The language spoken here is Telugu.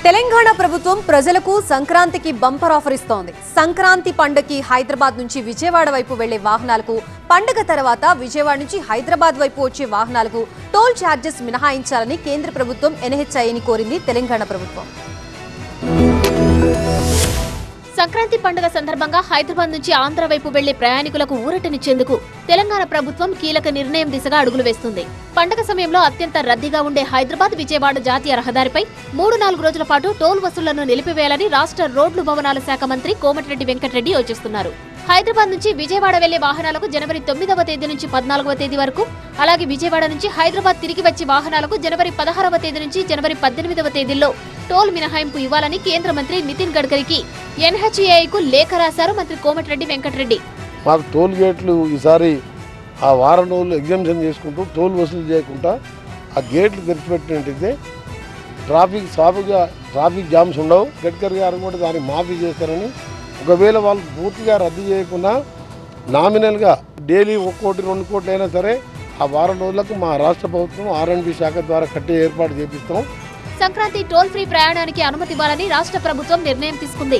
తెలంగాణ ప్రభుత్వం ప్రజలకు సంక్రాంతికి బంపర్ ఆఫర్ ఇస్తోంది. సంక్రాంతి పండుగకి హైదరాబాద్ నుంచి విజయవాడ వైపు వెళ్లే వాహనాలకు, పండుగ తర్వాత విజయవాడ నుంచి హైదరాబాద్ వైపు వచ్చే వాహనాలకు టోల్ ఛార్జెస్ మినహాయించాలని కేంద్ర ప్రభుత్వం ఎన్హెచ్ఐని కోరింది తెలంగాణ ప్రభుత్వం. సంక్రాంతి పండుగ సందర్భంగా హైదరాబాద్ నుంచి ఆంధ్ర వైపు వెళ్లే ప్రయాణికులకు ఊరటనిచ్చేందుకు తెలంగాణ ప్రభుత్వం కీలక నిర్ణయం దిశగా అడుగులు వేస్తుంది. పండుగ సమయంలో అత్యంత రద్దీగా ఉండే హైదరాబాద్ విజయవాడ జాతీయ రహదారిపై 3-4 రోజుల పాటు టోల్ వసూళ్లను నిలిపివేయాలని రాష్ట్ర రోడ్లు భవనాల శాఖ మంత్రి కోమటిరెడ్డి వెంకటరెడ్డి యోచిస్తున్నారు. హైదరాబాద్ నుంచి విజయవాడ వెళ్లే వాహనాలకు జనవరి 9వ తేదీ నుంచి 14వ తేదీ వరకు, అలాగే విజయవాడ నుంచి హైదరాబాద్ తిరిగి వచ్చే వాహనాలకు జనవరి 16వ తేదీ నుంచి జనవరి 18వ తేదీల్లో టోల్ మినహాయింపు ఇవ్వాలని కేంద్ర మంత్రి నితిన్ గడ్కరీకి ఎన్హెచ్ఏఐకు లేఖ రాశారు మంత్రి కోమటిరెడ్డి వెంకటరెడ్డి. మాకు టోల్ గేట్లు ఈసారి ఆ వారం రోజులు ఎగ్జామ్షన్ చేసుకుంటూ టోల్ వసూలు చేయకుండా ఆ గేట్లు తెరిచిపెట్టినట్టయితే ట్రాఫిక్ జామ్స్ ఉండవు. గడ్కరీ గారు కూడా దాన్ని మాఫీ చేస్తారని, ఒకవేళ వాళ్ళు పూర్తిగా రద్దు చేయకుండా నామినల్గా డైలీ 1 కోటి 2 కోట్లు అయినా సరే ఆ వారం రోజులకు మా రాష్ట్ర ప్రభుత్వం R&B శాఖ ద్వారా కట్టే ఏర్పాటు చేపిస్తాం. సంక్రాంతి టోల్ ఫ్రీ ప్రయాణానికి అనుమతి ఇవ్వాలని రాష్ట్ర ప్రభుత్వం నిర్ణయం తీసుకుంది.